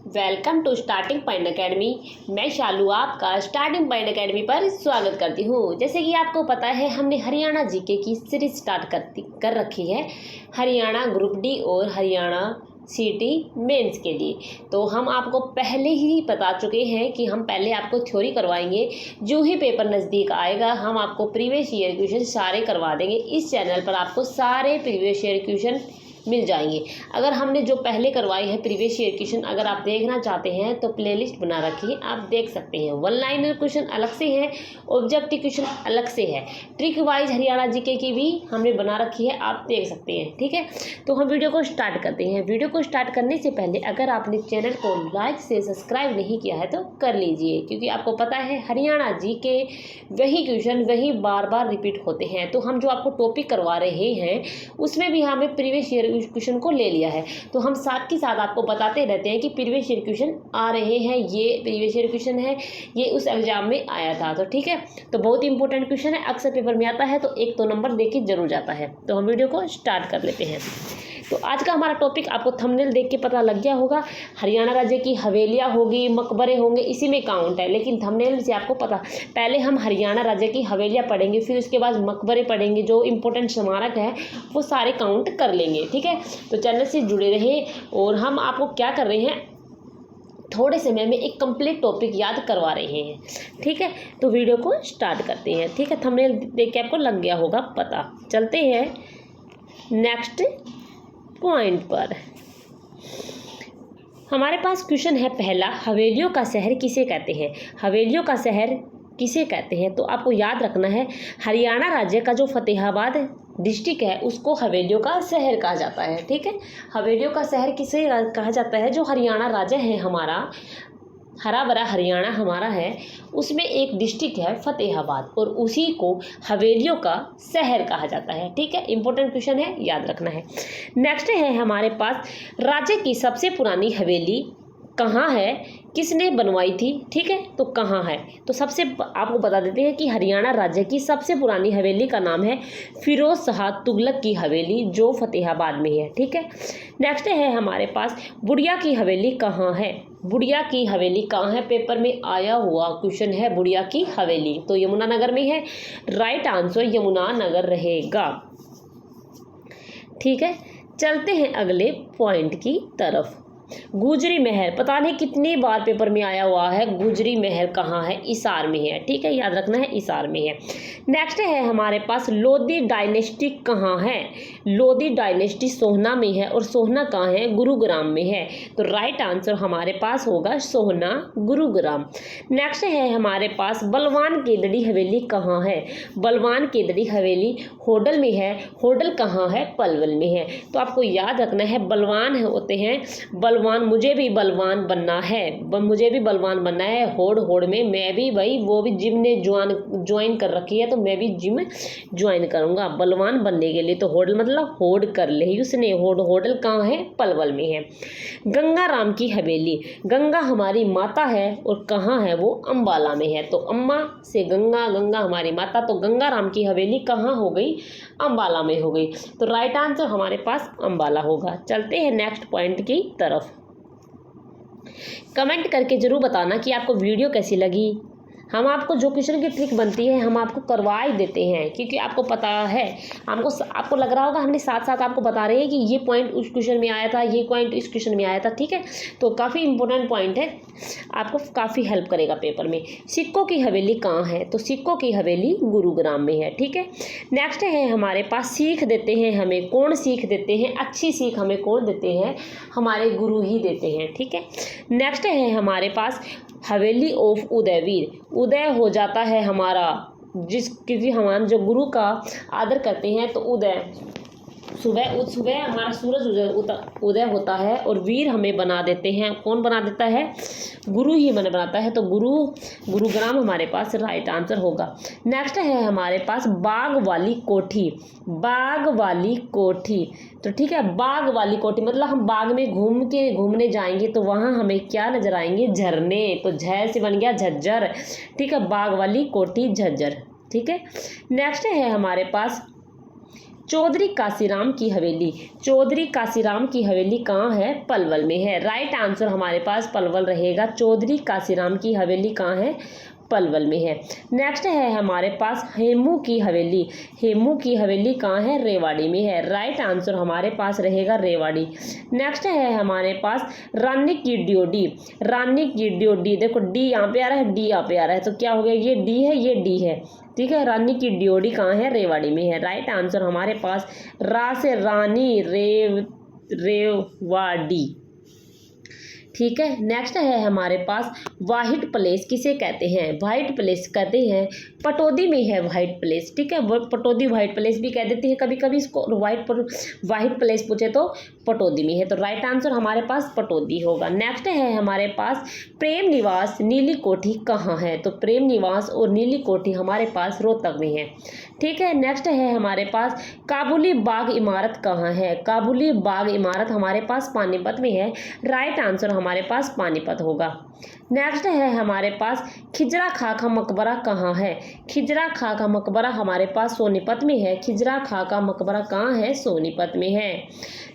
Welcome to starting point academy. मैं शालू आपका starting point academy पर स्वागत करती हूँ। जैसे कि आपको पता है, हमने हरियाणा जीके की सीरीज स्टार्ट कर रखी है, हरियाणा ग्रुप डी और हरियाणा सिटी मेंस के लिए। तो हम आपको पहले ही बता चुके हैं कि हम पहले आपको थ्योरी करवाएंगे, जो ही पेपर नज़दीक आएगा हम आपको प्रीवियस ईयर क्वेश्चन सारे करवा देंगे। इस चैनल पर आपको सारे प्रीवियस ईयर क्वेश्चन मिल जाएंगे। अगर हमने जो पहले करवाए हैं प्रीवियस ईयर क्वेश्चन अगर आप देखना चाहते हैं तो प्लेलिस्ट बना रखी है, आप देख सकते हैं। वन लाइनर क्वेश्चन अलग से है, ऑब्जेक्टिव क्वेश्चन अलग से है, ट्रिक वाइज हरियाणा जीके की भी हमने बना रखी है, आप देख सकते हैं। ठीक है, तो हम वीडियो को स्टार्ट करते हैं। वीडियो को स्टार्ट करने से पहले अगर आपने चैनल को लाइक से सब्सक्राइब नहीं किया है तो कर लीजिए, क्योंकि आपको पता है हरियाणा जीके वही क्वेश्चन वही बार बार रिपीट होते हैं। तो हम जो आपको टॉपिक करवा रहे हैं उसमें भी हमें प्रीवियस ईयर क्वेश्चन को ले लिया है, तो हम साथ के साथ आपको बताते रहते हैं कि प्रीवियस ईयर क्वेश्चन आ रहे हैं, ये प्रीवियस ईयर क्वेश्चन है, ये उस एग्जाम में आया था। तो ठीक है, तो बहुत इंपॉर्टेंट क्वेश्चन है, अक्सर पेपर में आता है, तो 1-2 नंबर देख के जरूर जाता है। तो हम वीडियो को स्टार्ट कर लेते हैं। तो आज का हमारा टॉपिक आपको थंबनेल देख के पता लग गया होगा, हरियाणा राज्य की हवेलियाँ होगी, मकबरे होंगे, इसी में काउंट है। लेकिन थंबनेल से आपको पता, पहले हम हरियाणा राज्य की हवेलियाँ पढ़ेंगे, फिर उसके बाद मकबरे पढ़ेंगे, जो इंपॉर्टेंट स्मारक है वो सारे काउंट कर लेंगे। ठीक है, तो चैनल से जुड़े रहे। और हम आपको क्या कर रहे हैं, थोड़े समय में एक कंप्लीट टॉपिक याद करवा रहे हैं। ठीक है, तो वीडियो को स्टार्ट करते हैं। ठीक है, थंबनेल देख के आपको लग गया होगा पता। चलते हैं नेक्स्ट पॉइंट पर। हमारे पास क्वेश्चन है पहला, हवेलियों का शहर किसे कहते हैं? हवेलियों का शहर किसे कहते हैं? तो आपको याद रखना है, हरियाणा राज्य का जो फतेहाबाद डिस्ट्रिक्ट है उसको हवेलियों का शहर कहा जाता है। ठीक है, हवेलियों का शहर किसे कहा जाता है? जो हरियाणा राज्य है हमारा, हरा भरा हरियाणा हमारा है, उसमें एक डिस्ट्रिक्ट है फतेहाबाद और उसी को हवेलियों का शहर कहा जाता है। ठीक है, इंपॉर्टेंट क्वेश्चन है, याद रखना है। नेक्स्ट है हमारे पास, राज्य की सबसे पुरानी हवेली कहाँ है, किसने बनवाई थी? ठीक है, तो कहाँ है? तो सबसे आपको बता देते हैं कि हरियाणा राज्य की सबसे पुरानी हवेली का नाम है फिरोज शाह तुगलक की हवेली, जो फतेहाबाद में है। ठीक है, नेक्स्ट है हमारे पास, बुढ़िया की हवेली कहाँ है? बुढ़िया की हवेली कहाँ है? पेपर में आया हुआ क्वेश्चन है बुढ़िया की हवेली, तो यमुनानगर में है। राइट आंसर यमुनानगर रहेगा। ठीक है, चलते हैं अगले पॉइंट की तरफ। गुजरी महल, पता नहीं कितनी बार पेपर में आया हुआ है, गुजरी महल कहाँ है? हिसार में है। ठीक है, याद रखना है, हिसार में है। नेक्स्ट है हमारे पास, लोधी डायनेस्टी कहाँ है? लोधी डायनेस्टी सोहना में है, और सोहना कहाँ है? गुरुग्राम में है। तो राइट आंसर हमारे पास होगा सोहना, गुरुग्राम। नेक्स्ट है हमारे पास, बलवान केदड़ी हवेली कहाँ है? बलवान केदड़ी हवेली होडल में है। होडल कहाँ है? पलवल में है। तो आपको याद रखना है, बलवान होते हैं बलवान, मुझे भी बलवान बनना है, मुझे भी बलवान बनना है। होड़ में मैं भी, भाई वो भी जिम ने ज्वाइन कर रखी है, तो मैं भी जिम ज्वाइन करूंगा बलवान बनने के लिए। तो होडल मतलब होड़ कर ले उसने, होडल कहाँ है? पलवल में है। गंगा राम की हवेली, गंगा हमारी माता है और कहाँ है वो? अंबाला में है। तो अम्मा से गंगा, गंगा हमारी माता, तो गंगा राम की हवेली कहाँ हो गई? अंबाला में हो गई। तो राइट आंसर हमारे पास अंबाला होगा। चलते हैं नेक्स्ट पॉइंट की तरफ। कमेंट करके जरूर बताना कि आपको वीडियो कैसी लगी। हम आपको जो क्वेश्चन की ट्रिक बनती है हम आपको करवा ही देते हैं, क्योंकि आपको पता है, आपको लग रहा होगा हमने साथ साथ आपको बता रहे हैं कि ये पॉइंट उस क्वेश्चन में आया था, ये पॉइंट इस क्वेश्चन में आया था। ठीक है, तो काफ़ी इंपॉर्टेंट पॉइंट है, आपको काफ़ी हेल्प करेगा पेपर में। सिक्कों की हवेली कहाँ है? तो सिक्कों की हवेली गुरुग्राम में है। ठीक है, नेक्स्ट है हमारे पास, सीख देते हैं हमें कौन? सीख देते हैं, अच्छी सीख हमें कौन देते हैं? हमारे गुरु ही देते हैं। ठीक है, नेक्स्ट है हमारे पास, हवेली ऑफ उदयवीर, उदय हो जाता है हमारा, किसी हम जो गुरु का आदर करते हैं, तो उदय सुबह हमारा सूरज उदय होता है, और वीर हमें बना देते हैं। कौन बना देता है? गुरु ही बनाता है। तो गुरुग्राम हमारे पास राइट आंसर होगा। नेक्स्ट है हमारे पास, बाग वाली कोठी, बाग वाली कोठी। तो ठीक है, बाग वाली कोठी मतलब हम बाग में घूमने जाएंगे तो वहाँ हमें क्या नजर आएंगे? झरने। तो झ से बन गया झज्जर। ठीक है, बाग वाली कोठी झज्जर। ठीक है, नेक्स्ट है हमारे पास, चौधरी काशीराम की हवेली, चौधरी काशीराम की हवेली कहाँ है? पलवल में है। राइट आंसर हमारे पास पलवल रहेगा। चौधरी काशीराम की हवेली कहाँ है? पलवल में है। नेक्स्ट है हमारे पास हेमू की हवेली, हेमू की हवेली कहाँ है? रेवाड़ी में है। राइट आंसर हमारे पास रहेगा रेवाड़ी। नेक्स्ट है हमारे पास रानी की ड्योढ़ी, रानी की ड्योढ़ी, देखो डी यहाँ पे आ रहा है, डी यहाँ पे आ रहा है, तो क्या हो गया? ये डी है, ये डी है, ठीक है। रानी की ड्योढ़ी कहाँ है? रेवाड़ी में है। राइट आंसर हमारे पास रा से रानी, रेवाड़ी, ठीक है। नेक्स्ट है हमारे पास वाहिट प्लेस किसे कहते हैं? वाहिट प्लेस कहते हैं पटौदी में है वाहिट प्लेस, ठीक है। वो पटौदी वाहिट प्लेस भी कह देती है कभी कभी इसको। वाहिट प्लेस पूछे तो पटौदी में है, तो राइट आंसर हमारे पास पटौदी होगा। नेक्स्ट है हमारे पास प्रेम निवास नीली कोठी कहाँ है? तो प्रेम निवास और नीली कोठी हमारे पास रोहतक में है, ठीक है। नेक्स्ट है हमारे पास काबुली बाग इमारत कहाँ है? काबुली बाग इमारत हमारे पास पानीपत में है। राइट आंसर हमारे पास पानीपत होगा। नेक्स्ट है हमारे पास खिजरा खां का मकबरा कहाँ है? खिजरा खां का मकबरा हमारे पास सोनीपत में है। खिजरा खां का मकबरा कहाँ है? सोनीपत में है।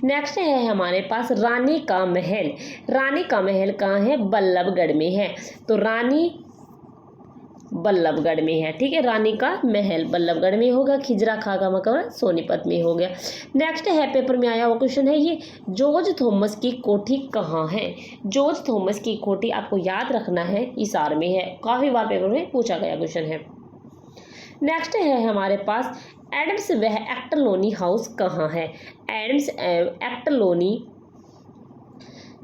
नेक्स्ट है हमारे पास रानी का महल, रानी का महल कहाँ है? बल्लभगढ़ में है, तो रानी बल्लभगढ़ में है, ठीक है। रानी का महल बल्लभगढ़ में होगा, खिजरा खां का मकबरा सोनीपत में हो गया। नेक्स्ट है पेपर में आया हुआ क्वेश्चन है ये, जॉर्ज थॉमस की कोठी कहाँ है? जॉर्ज थॉमस की कोठी आपको याद रखना है, हिसार में है। काफ़ी बार पेपर में पूछा गया क्वेश्चन है। नेक्स्ट है हमारे पास एडम्स वह एक्टलोनी हाउस कहाँ है? एडम्स एक्टलोनी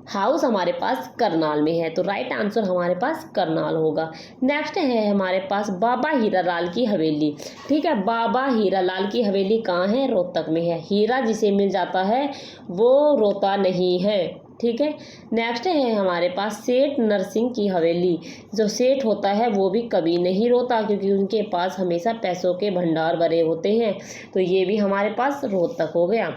हाउस हमारे पास करनाल में है, तो राइट आंसर हमारे पास करनाल होगा। नेक्स्ट है हमारे पास बाबा हीरालाल की हवेली, ठीक है। बाबा हीरालाल की हवेली कहाँ है? रोहतक में है। हीरा जिसे मिल जाता है वो रोता नहीं है, ठीक है। नेक्स्ट है हमारे पास सेठ नरसिंह की हवेली, जो सेठ होता है वो भी कभी नहीं रोता क्योंकि उनके पास हमेशा पैसों के भंडार भरे होते हैं, तो ये भी हमारे पास रोहतक हो गया।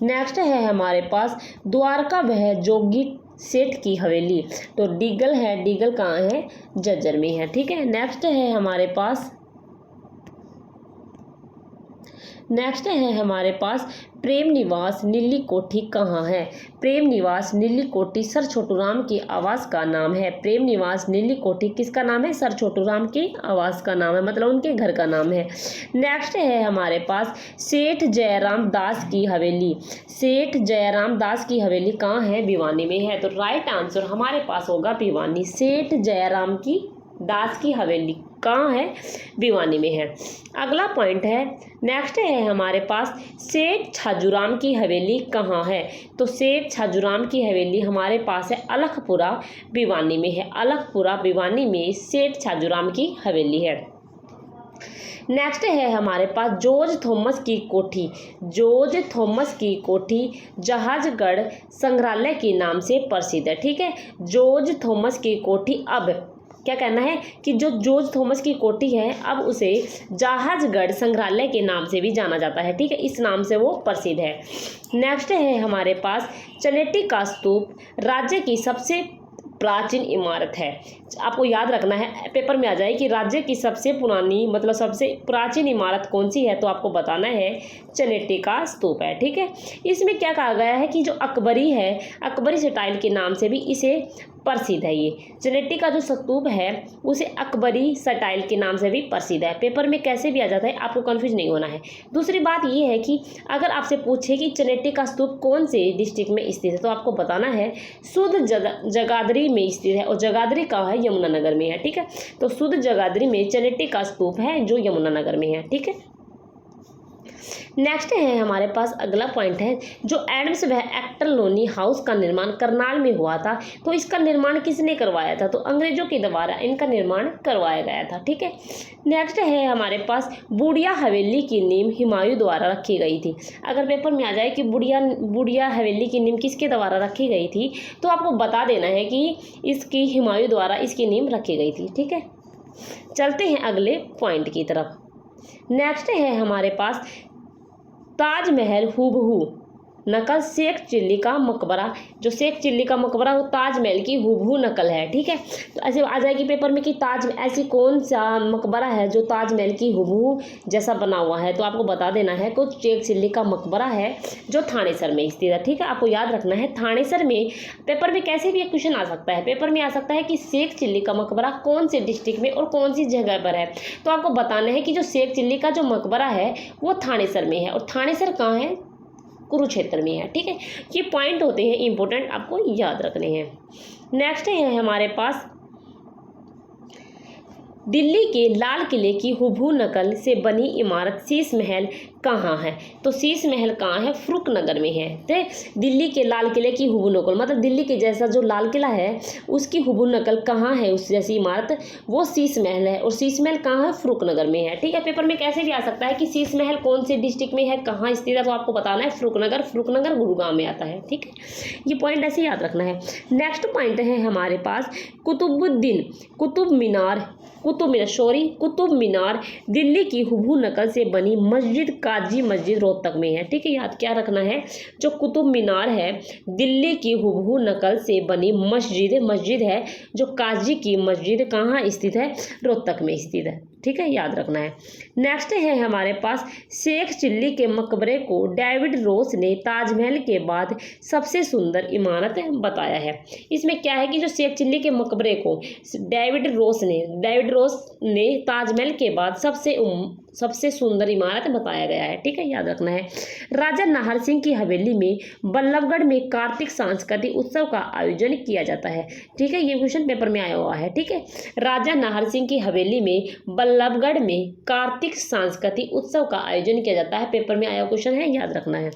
नेक्स्ट है हमारे पास द्वारका वह जोगी सेठ की हवेली, तो डीगल है, डीगल कहाँ है? जज्जर में है, ठीक है। नेक्स्ट है हमारे पास प्रेम निवास नीली कोठी कहाँ है? प्रेम निवास नीली कोठी सर छोटूराम के आवास का नाम है। प्रेम निवास नीली कोठी किसका नाम है? सर छोटूराम के आवास का नाम है, मतलब उनके घर का नाम है। नेक्स्ट है हमारे पास सेठ जयराम दास की हवेली, सेठ जयराम दास की हवेली कहाँ है? भिवानी में है, तो राइट आंसर हमारे पास होगा भिवानी। सेठ जयराम की दास की हवेली कहाँ है? भिवानी में है। अगला पॉइंट है, नेक्स्ट है हमारे पास सेठ छाजूराम की हवेली कहाँ है? तो सेठ छाजूराम की हवेली हमारे पास है अलखपुरा भिवानी में है। अलखपुरा भिवानी में सेठ छाजूराम की हवेली है। नेक्स्ट है हमारे पास जॉर्ज थॉमस की कोठी, जॉर्ज थॉमस की कोठी जहाजगढ़ संग्रहालय के नाम से प्रसिद्ध है, ठीक है। जॉर्ज थॉमस की कोठी अब क्या कहना है कि जो जॉर्ज थॉमस की कोठी है अब उसे जहाजगढ़ संग्रहालय के नाम से भी जाना जाता है, ठीक है। इस नाम से वो प्रसिद्ध है। नेक्स्ट है हमारे पास चनेटी का स्तूप राज्य की सबसे प्राचीन इमारत है। आपको याद रखना है, पेपर में आ जाए कि राज्य की सबसे पुरानी मतलब सबसे प्राचीन इमारत कौन सी है, तो आपको बताना है चनेटी का स्तूप है, ठीक है। इसमें क्या कहा गया है कि जो अकबरी है, अकबरी स्टाइल के नाम से भी इसे प्रसिद्ध है। ये चनेटी का जो स्तूप है उसे अकबरी स्टाइल के नाम से भी प्रसिद्ध है। पेपर में कैसे भी आ जाता है, आपको कंफ्यूज नहीं होना है। दूसरी बात ये है कि अगर आपसे पूछे कि चनेटी का स्तूप कौन से डिस्ट्रिक्ट में स्थित है, तो आपको बताना है शुद्ध जगाधरी में स्थित है, और जगाधरी कहाँ है? यमुनानगर में है, ठीक है। तो शुद्ध जगाधरी में चनेटी का स्तूप है जो यमुनानगर में है, ठीक है। नेक्स्ट है हमारे पास अगला पॉइंट है, जो एडम्स वह एक्टलोनी हाउस का निर्माण करनाल में हुआ था, तो इसका निर्माण किसने करवाया था? तो अंग्रेजों के द्वारा इनका निर्माण करवाया गया था, ठीक है। नेक्स्ट है हमारे पास बुढ़िया हवेली की नींव हुमायूं द्वारा रखी गई थी। अगर पेपर में आ जाए कि बुढ़िया हवेली की नींव किसके द्वारा रखी गई थी, तो आपको बता देना है कि इसकी हुमायूं द्वारा इसकी नींव रखी गई थी, ठीक है। चलते हैं अगले पॉइंट की तरफ। नेक्स्ट है हमारे पास ताजमहल हूबहू नकल शेख चिल्ली का मकबरा, जो शेख चिल्ली का मकबरा वो ताजमहल की हूबहू नकल है। ठीक है, तो ऐसे आ जाएगी पेपर में कि ताज ऐसी कौन सा मकबरा है जो ताजमहल की हूबहू जैसा बना हुआ है, तो आपको बता देना है कि शेख चिल्ली का मकबरा है जो थानेसर में स्थित है। ठीक है, आपको याद रखना है थानेसर में। पेपर में कैसे भी एक क्वेश्चन आ सकता है, पेपर में आ सकता है कि शेख चिल्ली का मकबरा कौन से डिस्ट्रिक्ट में और कौन सी जगह पर है, तो आपको बताना है कि जो शेख चिल्ली का जो मकबरा है वो थानेसर में है, और थानेसर कहाँ है, कुरुक्षेत्र में है। ठीक है, ये पॉइंट होते हैं इंपॉर्टेंट, आपको याद रखने हैं। नेक्स्ट है हमारे पास दिल्ली के लाल किले की हूबहू नकल से बनी इमारत शीश महल कहाँ है, तो शीश महल कहाँ है, फरुखनगर में है। तो दिल्ली के लाल किले की हूबहू नकल मतलब दिल्ली के जैसा जो लाल किला है उसकी हूबहू नकल कहाँ है, उस जैसी इमारत वो शीश महल है, और शीश महल कहाँ है, फरुखनगर में है। ठीक है, पेपर में कैसे भी आ सकता है कि शीश महल कौन से डिस्ट्रिक्ट में है, कहाँ स्थित है, तो आपको बताना है फरुखनगर, फरुखनगर गुरुग्राम में आता है। ठीक है, ये पॉइंट ऐसे याद रखना है। नेक्स्ट पॉइंट है हमारे पास कुतुब मीनार दिल्ली की हूबहू नकल से बनी मस्जिद काजी मस्जिद रोहतक में है। ठीक है, याद क्या रखना है, जो कुतुब मीनार है दिल्ली की हूबहू नकल से बनी मस्जिद है जो काजी की मस्जिद कहाँ स्थित है, रोहतक में स्थित है। ठीक है, याद रखना है। नेक्स्ट है हमारे पास शेख चिल्ली के मकबरे को डेविड रोस ने ताजमहल के बाद सबसे सुंदर इमारत बताया है। इसमें क्या है कि जो शेख चिल्ली के मकबरे को डेविड रोस ने ताजमहल के बाद सबसे सुंदर इमारत बताया गया है। ठीक है, याद रखना है। राजा नाहर सिंह की हवेली में बल्लभगढ़ में कार्तिक सांस्कृतिक उत्सव का आयोजन किया जाता है। ठीक है, ये क्वेश्चन पेपर में आया हुआ है। ठीक है, राजा नाहर सिंह की हवेली में बल्लभगढ़ में कार्तिक सांस्कृतिक उत्सव का आयोजन किया जाता है, पेपर में आया क्वेश्चन है, याद रखना है।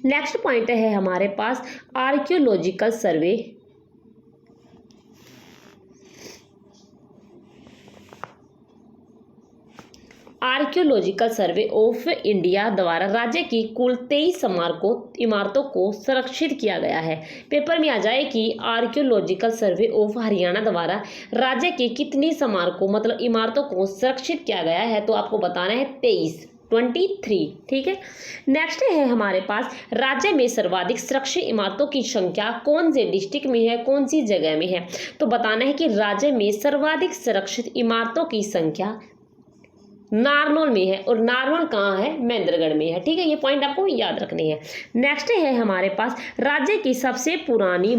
नेक्स्ट पॉइंट है हमारे पास आर्कियोलॉजिकल सर्वे ऑफ इंडिया द्वारा राज्य की कुल 23 इमारतों को संरक्षित किया गया है। पेपर में आ जाए कि आर्कियोलॉजिकल सर्वे ऑफ हरियाणा द्वारा राज्य की कितनी स्मारकों मतलब इमारतों को संरक्षित किया गया है, तो आपको बताना है 23। ठीक है, नेक्स्ट है हमारे पास राज्य में सर्वाधिक सुरक्षित इमारतों की संख्या कौन से डिस्ट्रिक्ट में है, कौन सी जगह में है, तो बताना है कि राज्य में सर्वाधिक सुरक्षित इमारतों की संख्या नारनौल में है, और नारनौल कहाँ है, महेंद्रगढ़ में है। ठीक है, ये पॉइंट आपको याद रखनी है। नेक्स्ट है हमारे पास राज्य की सबसे पुरानी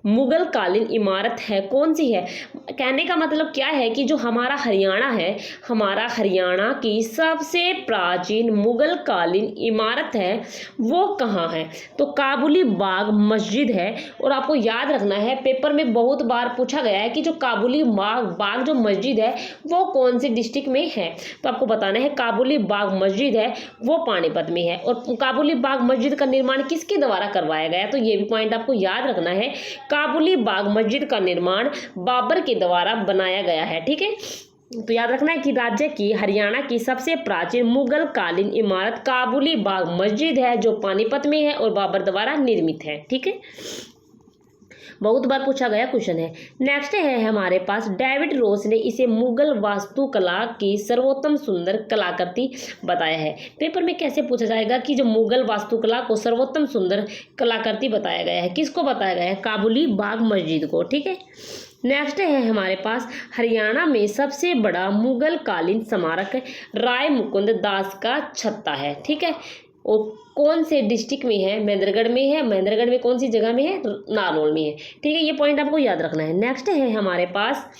मुगल कालीन इमारत है, कौन सी है। कहने का मतलब क्या है कि जो हमारा हरियाणा है, हमारा हरियाणा की सबसे प्राचीन मुगल कालीन इमारत है वो कहाँ है, तो काबुली बाग मस्जिद है। और आपको याद रखना है पेपर में बहुत बार पूछा गया है कि जो काबुली बाग जो मस्जिद है वो कौन से डिस्ट्रिक्ट में है, तो आपको बताना है काबुली बाग मस्जिद है वो पानीपत में है। और काबुली बाग मस्जिद का निर्माण किसके द्वारा करवाया गया, तो ये भी पॉइंट आपको याद रखना है। काबुली बाग मस्जिद का निर्माण बाबर के द्वारा बनाया गया है। ठीक है, तो याद रखना है कि राज्य की हरियाणा की सबसे प्राचीन मुगल कालीन इमारत काबुली बाग मस्जिद है जो पानीपत में है और बाबर द्वारा निर्मित है। ठीक है, बहुत बार पूछा गया क्वेश्चन है। नेक्स्ट है हमारे पास डेविड रोस ने इसे मुगल वास्तुकला की सर्वोत्तम सुंदर कलाकृति बताया है। पेपर में कैसे पूछा जाएगा कि जो मुगल वास्तुकला को सर्वोत्तम सुंदर कलाकृति बताया गया है, किसको बताया गया है, काबुली बाग मस्जिद को। ठीक है, नेक्स्ट है हमारे पास हरियाणा में सबसे बड़ा मुगल कालीन स्मारक राय मुकुंद दास का छत्ता है। ठीक है, और कौन से डिस्ट्रिक्ट में है, महेंद्रगढ़ में है, महेंद्रगढ़ में कौन सी जगह में है, नारनौल में है। ठीक है, ये पॉइंट आपको याद रखना है। नेक्स्ट है हमारे पास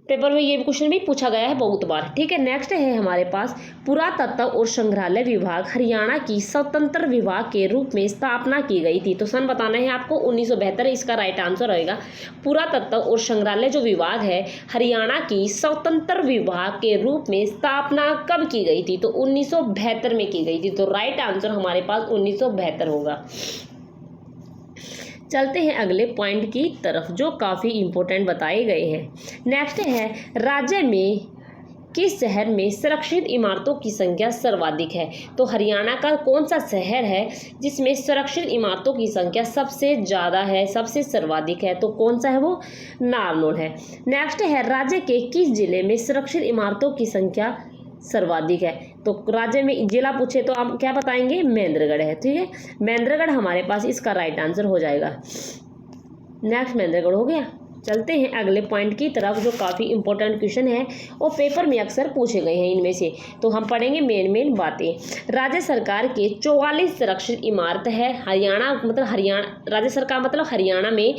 पेपर में ये क्वेश्चन भी पूछा गया है बहुत बार। ठीक है, नेक्स्ट है हमारे पास पुरातत्व और संग्रहालय विभाग हरियाणा की स्वतंत्र विभाग के रूप में स्थापना की गई थी, तो सन बताना है आपको 1972 इसका राइट आंसर रहेगा। पुरातत्व और संग्रहालय जो विभाग है हरियाणा की स्वतंत्र विभाग के रूप में स्थापना कब की गई थी, तो 1972 में की गई थी, तो राइट आंसर हमारे पास 1972 होगा। चलते हैं अगले पॉइंट की तरफ जो काफ़ी इंपॉर्टेंट बताए गए हैं। नेक्स्ट है राज्य में किस शहर में सुरक्षित इमारतों की संख्या सर्वाधिक है, तो हरियाणा का कौन सा शहर है जिसमें सुरक्षित इमारतों की संख्या सबसे ज़्यादा है, सबसे सर्वाधिक है, तो कौन सा है वो, नारनौल है। नेक्स्ट है राज्य के किस जिले में सुरक्षित इमारतों की संख्या सर्वाधिक है, तो राज्य में जिला पूछे तो हम क्या बताएंगे, महेंद्रगढ़ है। ठीक है, महेंद्रगढ़ हमारे पास इसका राइट आंसर हो जाएगा। नेक्स्ट महेंद्रगढ़ हो गया। चलते हैं अगले पॉइंट की तरफ, जो काफ़ी इंपॉर्टेंट क्वेश्चन है और पेपर में अक्सर पूछे गए हैं इनमें से। तो हम पढ़ेंगे मेन बातें। राज्य सरकार के 44 संरक्षित इमारत है। हरियाणा मतलब राज्य सरकार मतलब हरियाणा में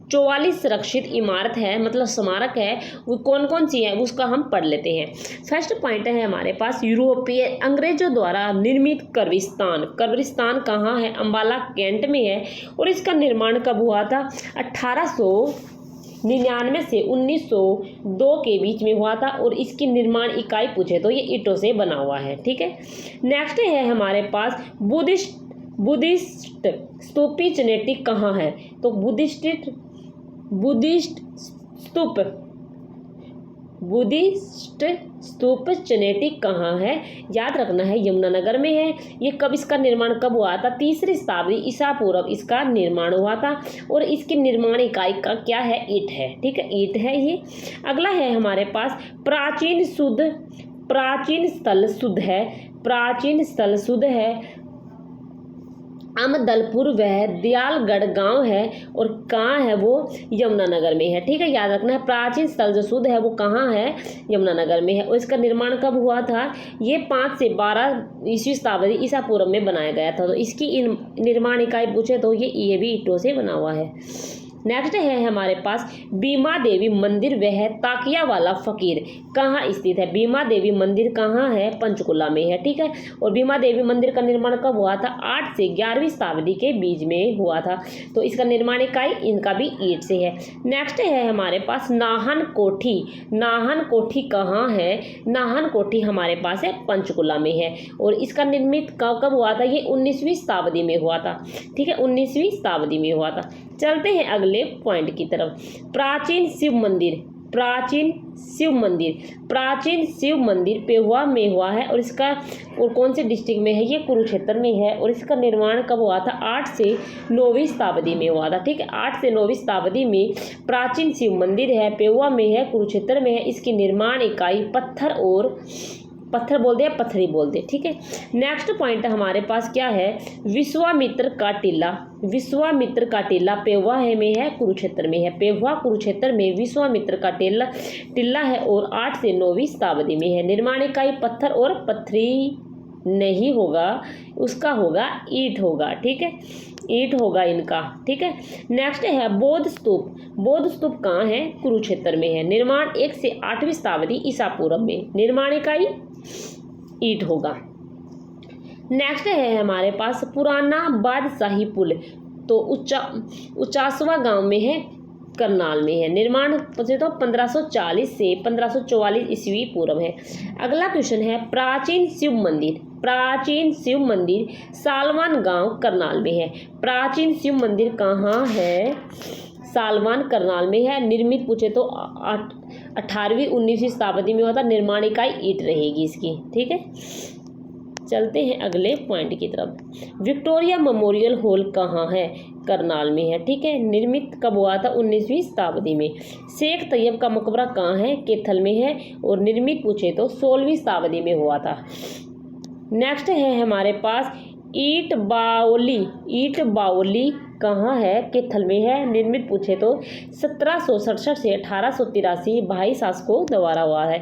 44 संरक्षित इमारत है, मतलब स्मारक है। वो कौन कौन सी है उसका हम पढ़ लेते हैं। फर्स्ट पॉइंट है हमारे पास, यूरोपीय अंग्रेजों द्वारा निर्मित कब्रिस्तान। कब्रिस्तान कहाँ है, अम्बाला कैंट में है। और इसका निर्माण कब हुआ था, 1899 से 1902 के बीच में हुआ था। और इसकी निर्माण इकाई पूछे तो ये ईंटों से बना हुआ है। ठीक है, नेक्स्ट है हमारे पास बुद्धिस्ट स्तूपी चनेटी कहाँ है। तो बुद्धिस्ट स्तूप चनेटी कहाँ है, याद रखना है यमुनानगर में है। ये कब, इसका निर्माण कब हुआ था, 3री शताब्दी ईसा पूर्व इसका निर्माण हुआ था। और इसकी निर्माण इकाई का क्या है, ईंट है। ठीक है, ईंट है ये। अगला है हमारे पास प्राचीन स्थल शुद्ध है अमदलपुर वह दयालगढ़ गांव है। और कहाँ है वो, यमुनानगर में है। ठीक है, याद रखना है प्राचीन स्थल जो शुद्ध है वो कहाँ है, यमुनानगर में है। और इसका निर्माण कब हुआ था, ये 5 से 12 ईस्वी शताब्दी ईसा पूर्व में बनाया गया था। तो इसकी निर्माण इकाई पूछे तो ये भी ईंटों से बना हुआ है। नेक्स्ट है हमारे पास बीमा देवी मंदिर वह ताकिया वाला फकीर कहाँ स्थित है। बीमा देवी मंदिर कहाँ है, पंचकुला में है। ठीक है, और बीमा देवी मंदिर का निर्माण कब हुआ था, 8 से 11वीं शताब्दी के बीच में हुआ था। तो इसका निर्माण इकाई इनका भी ईंट से है। नेक्स्ट है हमारे पास नाहन कोठी कहाँ है, नाहन कोठी हमारे पास है पंचकुला में है। और इसका निर्मित कब हुआ था, ये 19वीं शताब्दी में हुआ था। ठीक है, 19वीं शताब्दी में हुआ था। चलते हैं अगले पॉइंट की तरफ। प्राचीन शिव मंदिर पेहुआ में हुआ है। और इसका और कौन से डिस्ट्रिक्ट में है, ये कुरुक्षेत्र में है। और इसका निर्माण कब हुआ था, 8 से 9वीं शताब्दी में हुआ था। ठीक है, 8 से 9वीं शताब्दी में प्राचीन शिव मंदिर है, पेहुआ में है, कुरुक्षेत्र में है। इसकी निर्माण इकाई पत्थर बोलते हैं, पत्थरी बोलते हैं। ठीक है, नेक्स्ट पॉइंट हमारे पास क्या है, विश्वामित्र का टीला पेहुआ में है, कुरुक्षेत्र में है। पेहुआ कुरुक्षेत्र में विश्वामित्र का टीला है और 8 से 9वीं शताब्दी में है। निर्माण इकाई पत्थर और पत्थरी नहीं होगा, उसका होगा ईंट होगा। ठीक है, ईंट होगा इनका। ठीक है, नेक्स्ट है बौद्ध स्तूप कहाँ है, कुरुक्षेत्र में है। निर्माण 1 से 8वीं शताब्दी ईसा पूर्व में। निर्माण इकाई ईंट होगा। नेक्स्ट है हमारे पास पुराना बादशाही पुल, तो उचासवा गांव में है, करनाल में है। निर्माण पूछे तो 1540 से 1544 ईस्वी पूर्व है। अगला क्वेश्चन है प्राचीन शिव मंदिर सालवान गांव करनाल में है। प्राचीन शिव मंदिर कहाँ है, सालवान करनाल में है। निर्मित पूछे तो 18वीं 19वीं शताब्दी में होता। निर्माण इकाई ईंट रहेगी इसकी। ठीक है, चलते हैं अगले पॉइंट की तरफ। विक्टोरिया मेमोरियल हॉल कहाँ है, करनाल में है। ठीक है, निर्मित कब हुआ था, 19वीं शताब्दी में। शेख तैयब का मकबरा कहाँ है, कैथल में है। और निर्मित पूछे तो 16वीं शताब्दी में हुआ था। नेक्स्ट है हमारे पास ईंट बावली कहाँ है, कैथल में है। निर्मित पूछे तो 1767 से 1883 भाई शासकों द्वारा हुआ है।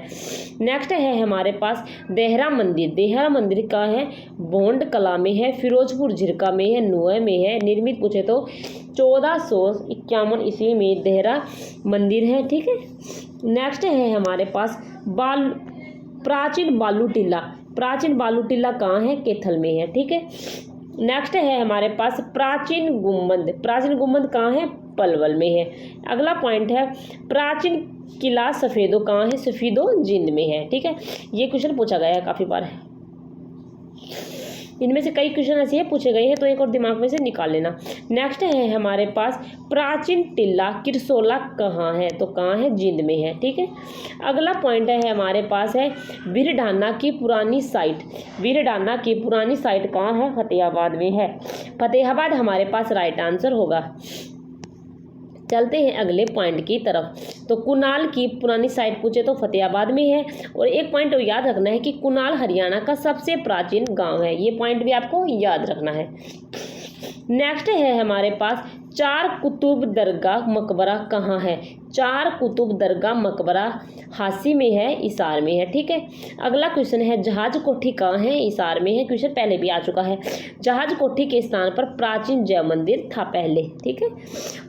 नेक्स्ट है हमारे पास देहरा मंदिर कहाँ है, भोंड कला में है, फिरोजपुर झिरका में है, नुआ में है। निर्मित पूछे तो 1451 ईस्वी में देहरा मंदिर है। ठीक है, नेक्स्ट है हमारे पास प्राचीन बालू टीला कहाँ है, कैथल में है। ठीक है, नेक्स्ट है हमारे पास प्राचीन गुम्बद कहाँ है, पलवल में है। अगला पॉइंट है प्राचीन किला सफेदो कहाँ है, सफेदो जिंद में है। ठीक है, ये क्वेश्चन पूछा गया है काफ़ी बार। इनमें से कई क्वेश्चन ऐसे पूछे गए हैं, तो एक और दिमाग में से निकाल लेना। नेक्स्ट है हमारे पास प्राचीन टिल्ला किरसोला कहाँ है, तो कहाँ है, जिंद में है। ठीक है, अगला पॉइंट है हमारे पास है वीरडाना की पुरानी साइट कहाँ है, फतेहाबाद में है। फतेहाबाद हमारे पास राइट आंसर होगा। चलते हैं अगले पॉइंट की तरफ। तो कुनाल की पुरानी साइट पूछे तो फतेहाबाद में है। और एक पॉइंट याद रखना है कि कुनाल हरियाणा का सबसे प्राचीन गांव है, ये पॉइंट भी आपको याद रखना है। नेक्स्ट है हमारे पास चार कुतुब दरगाह मकबरा कहाँ है। चार कुतुब दरगाह मकबरा हासी में है, इसार में है। ठीक है, अगला क्वेश्चन है जहाज कोठी कहाँ है, इसार में है। क्वेश्चन पहले भी आ चुका है। जहाज कोठी के स्थान पर प्राचीन जय मंदिर था पहले। ठीक है,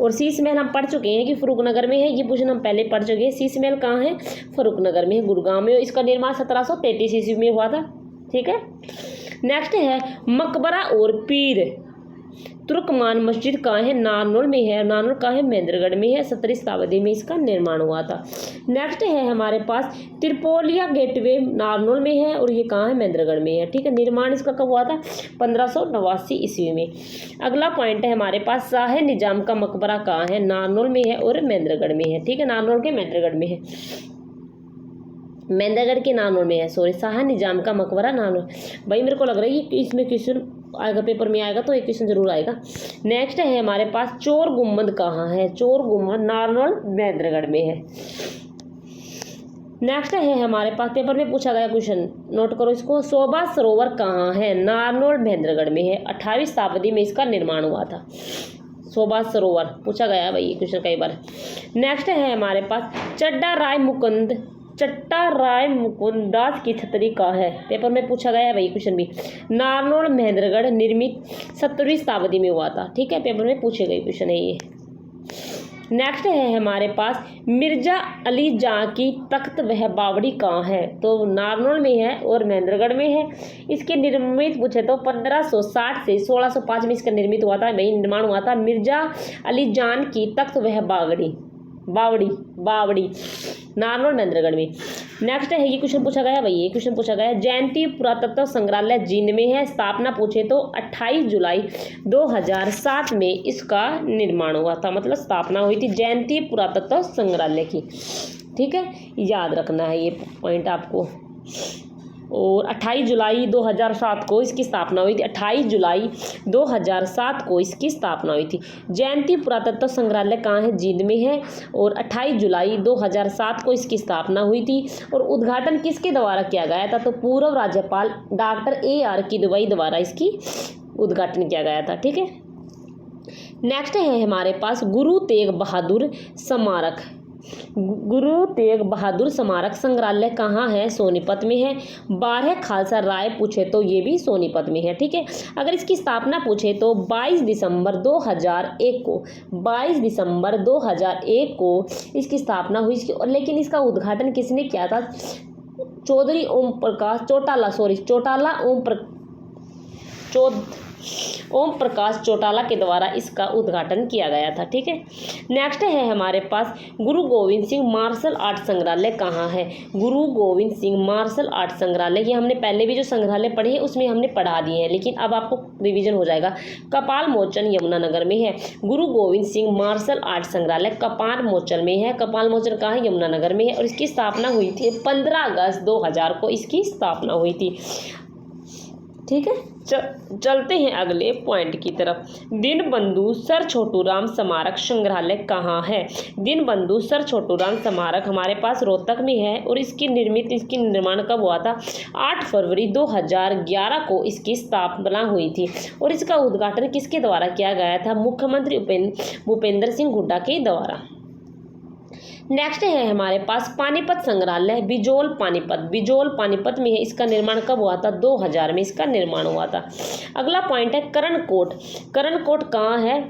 और शीश महल हम पढ़ चुके हैं कि फरुखनगर में है, ये क्वेश्चन हम पहले पढ़ चुके हैं। शीश महल कहाँ है, फरुखनगर में है, गुड़गांव में। इसका निर्माण 1733 ईस्वी में हुआ था। ठीक है, नेक्स्ट है मकबरा और पीर तुर्कमान मस्जिद कहाँ है, नारनौल में है। नारनौल कहाँ है, महेंद्रगढ़ में है। 17वीं शताब्दी में इसका निर्माण हुआ था। नेक्स्ट है हमारे पास त्रिपोलिया गेटवे, नारनौल में है और ये कहाँ है, महेंद्रगढ़ में है। ठीक है, निर्माण इसका कब हुआ था, 1589 ईस्वी में। अगला पॉइंट है हमारे पास शाह निजाम का मकबरा कहाँ है, नारनौल में है और महेंद्रगढ़ में है। ठीक है, नारनौल के महेंद्रगढ़ में है, महेंद्रगढ़ के नारनौल में है, सॉरी। शाह निजाम का मकबरा नारनौल। भाई मेरे को लग रहा है कि इसमें क्वेश्चन आएगा, पेपर में आएगा तो एक क्वेश्चन जरूर आएगा। नेक्स्ट है हमारे पास चोर गुम्बद कहाँ है, चोर गुम्बद नारनौल महेंद्रगढ़ में है। नेक्स्ट है हमारे पास पेपर में पूछा गया क्वेश्चन, नोट करो इसको, शोभा सरोवर कहाँ है, नारनौल महेंद्रगढ़ में है। 28वीं शताब्दी में इसका निर्माण हुआ था। शोभा सरोवर पूछा गया है भाई, क्वेश्चन कई बार। नेक्स्ट है हमारे पास चड्डा राय मुकुंद दास की छतरी कहाँ है, पेपर में पूछा गया है भाई क्वेश्चन भी। नारनौल महेंद्रगढ़, निर्मित 17वीं शताब्दी में हुआ था। ठीक है, पेपर में पूछे गए क्वेश्चन है ये। नेक्स्ट है हमारे पास मिर्जा अली जां की तख्त वह बावड़ी कहाँ है, तो नारनौल में है और महेंद्रगढ़ में है। इसके निर्मित पूछे तो 1560 से 1605 में इसका निर्मित हुआ था, वही निर्माण हुआ था। मिर्जा अली जान की तख्त वह बावड़ी नारनौल महेंद्रगढ़ में। नेक्स्ट है ये क्वेश्चन पूछा गया भाई, ये क्वेश्चन पूछा गया जयंती पुरातत्व संग्रहालय जींद में है। स्थापना पूछे तो 28 जुलाई 2007 में इसका निर्माण हुआ था, मतलब स्थापना हुई थी जयंती पुरातत्व संग्रहालय की। ठीक है, याद रखना है ये पॉइंट आपको। और 28 जुलाई 2007 को इसकी स्थापना हुई थी। 28 जुलाई 2007 को इसकी स्थापना हुई थी। जयंती पुरातत्व संग्रहालय कहाँ है, जींद में है और 28 जुलाई 2007 को इसकी स्थापना हुई थी। और उद्घाटन किसके द्वारा किया गया था, तो पूर्व राज्यपाल डॉक्टर AR किदवई द्वारा इसकी उद्घाटन किया गया था। ठीक है, नेक्स्ट है हमारे पास गुरु तेग बहादुर स्मारक संग्रहालय कहाँ है, सोनीपत में है। 12 खालसा राय पूछे तो ये भी सोनीपत में है। ठीक है, अगर इसकी स्थापना पूछे तो 22 दिसंबर 2001 को इसकी स्थापना हुई। लेकिन इसका उद्घाटन किसने किया था, चौधरी ओम प्रकाश चौटाला के द्वारा इसका उद्घाटन किया गया था। ठीक है, नेक्स्ट है हमारे पास गुरु गोविंद सिंह मार्शल आर्ट संग्रहालय कहाँ है। गुरु गोविंद सिंह मार्शल आर्ट संग्रहालय, ये हमने पहले भी जो संग्रहालय पढ़े हैं उसमें हमने पढ़ा दिए हैं, लेकिन अब आपको रिवीजन हो जाएगा। कपाल मोचन यमुनानगर में है। गुरु गोविंद सिंह मार्शल आर्ट संग्रहालय कपाल मोचन में है। कपाल मोचन कहाँ है, यमुनानगर में है। और इसकी स्थापना हुई थी 15 अगस्त 2000 को इसकी स्थापना हुई थी। ठीक है, चलते हैं अगले पॉइंट की तरफ। दीनबंधु सर छोटूराम स्मारक संग्रहालय कहाँ है। दीनबंधु सर छोटूराम स्मारक हमारे पास रोहतक में है। और इसकी निर्माण कब हुआ था, 8 फरवरी 2011 को इसकी स्थापना हुई थी। और इसका उद्घाटन किसके द्वारा किया गया था, मुख्यमंत्री भूपेंद्र सिंह हुड्डा के द्वारा। नेक्स्ट है हमारे पास पानीपत संग्रहालय, बिजोल पानीपत में है। इसका निर्माण कब हुआ था, 2000 में इसका निर्माण हुआ था। अगला पॉइंट है करणकोट कहाँ है,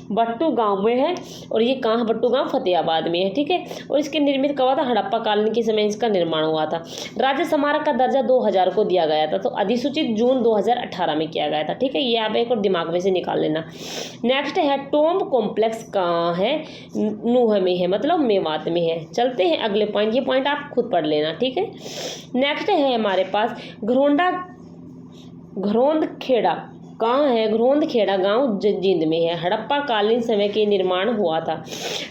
भट्टू गांव में है। और ये कहाँ, भट्टू गांव फतेहाबाद में है। ठीक है, और इसके निर्मित कब हुआ था, हड़प्पा कालीन के समय इसका निर्माण हुआ था। राज्य स्मारक का दर्जा 2000 को दिया गया था, तो अधिसूचित जून 2018 में किया गया था। ठीक है, ये आप एक और दिमाग में से निकाल लेना। नेक्स्ट है टोम्ब कॉम्प्लेक्स कहाँ है, नूह में है, मतलब मेवात में है। चलते हैं अगले पॉइंट, ये पॉइंट आप खुद पढ़ लेना। ठीक है, नेक्स्ट है हमारे पास घरोंदखेड़ा कहाँ है, घरोंदखेड़ा गांव जींद में है। हड़प्पा कालीन समय के निर्माण हुआ था।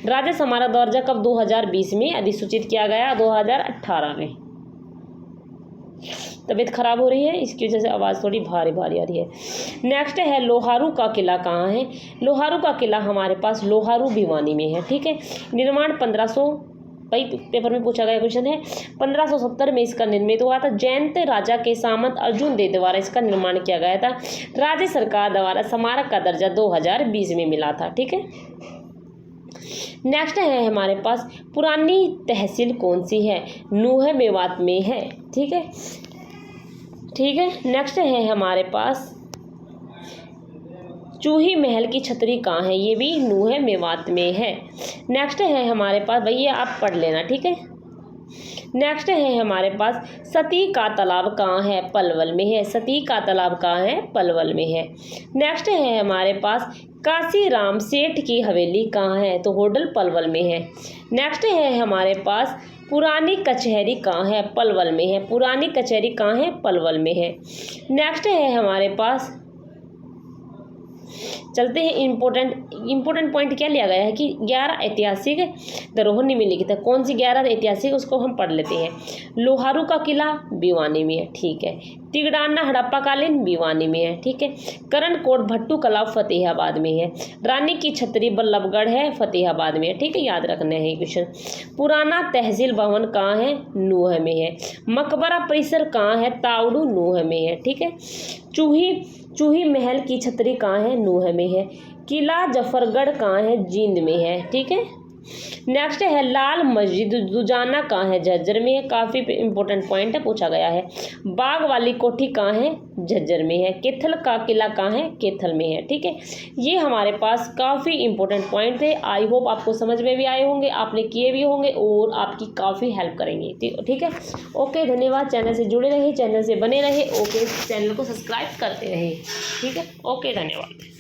राज्य स्मारक दर्जा कब, 2020 में अधिसूचित किया गया, 2018 में। तबीयत ख़राब हो रही है, इसकी वजह से आवाज़ थोड़ी भारी भारी आ रही है। नेक्स्ट है लोहारू का किला कहाँ है। लोहारू का किला हमारे पास लोहारू भिवानी में है, ठीक है। निर्माण 1500, भाई पेपर में पूछा गया क्वेश्चन है, 1570 में इसका निर्मित हुआ था। जयंत राजा के सामंत अर्जुन देव द्वारा इसका निर्माण किया गया था। राज्य सरकार द्वारा स्मारक का दर्जा 2020 में मिला था, ठीक है। नेक्स्ट है हमारे पास पुरानी तहसील कौन सी है। नूंह मेवात में है, ठीक है, ठीक है। नेक्स्ट है हमारे पास चूही महल की छतरी कहाँ है। ये भी नूंह मेवात में है। नेक्स्ट है हमारे पास, भैया आप पढ़ लेना, ठीक है। नेक्स्ट है हमारे पास सती का तालाब कहाँ है। पलवल में है। सती का तालाब कहाँ है। पलवल में है। नेक्स्ट है हमारे पास काशी राम सेठ की हवेली कहाँ है। तो होडल पलवल में है। नेक्स्ट है हमारे पास पुरानी कचहरी कहाँ है। पलवल में है। पुरानी कचहरी कहाँ है। पलवल में है। नेक्स्ट है हमारे पास, चलते हैं इम्पोर्टेंट पॉइंट क्या लिया गया है कि 11 ऐतिहासिक धरोहर निम्नलिखित है। कौन सी 11 ऐतिहासिक, उसको हम पढ़ लेते हैं। लोहारू का किला भिवानी में है, ठीक है। तिगड़ाना हड़प्पा कालीन भिवानी में है, ठीक है। करणकोट भट्टू कला फतेहाबाद में है। रानी की छतरी बल्लभगढ़ है, फतेहाबाद में है, ठीक है। याद रखना है क्वेश्चन। पुराना तहसील भवन कहाँ है। नूंह में है। मकबरा परिसर कहाँ है। तावड़ू नूंह में है, ठीक है। चूही महल की छतरी कहाँ है। नूंह में है। किला जफरगढ़ कहाँ है। जींद में है, ठीक है। नेक्स्ट है लाल मस्जिद दुजाना कहाँ है। झज्जर में है। काफ़ी इंपॉर्टेंट पॉइंट है, पूछा गया है। बाग वाली कोठी कहाँ है। झज्जर में है। केथल का किला कहाँ है। केथल में है, ठीक है। ये हमारे पास काफ़ी इंपॉर्टेंट पॉइंट थे। आई होप आपको समझ में भी आए होंगे, आपने किए भी होंगे और आपकी काफ़ी हेल्प करेंगे, ठीक है। ओके, धन्यवाद। चैनल से जुड़े रहिए, चैनल से बने रहे। ओके, चैनल को सब्सक्राइब करते रहिए, ठीक है। ओके, धन्यवाद।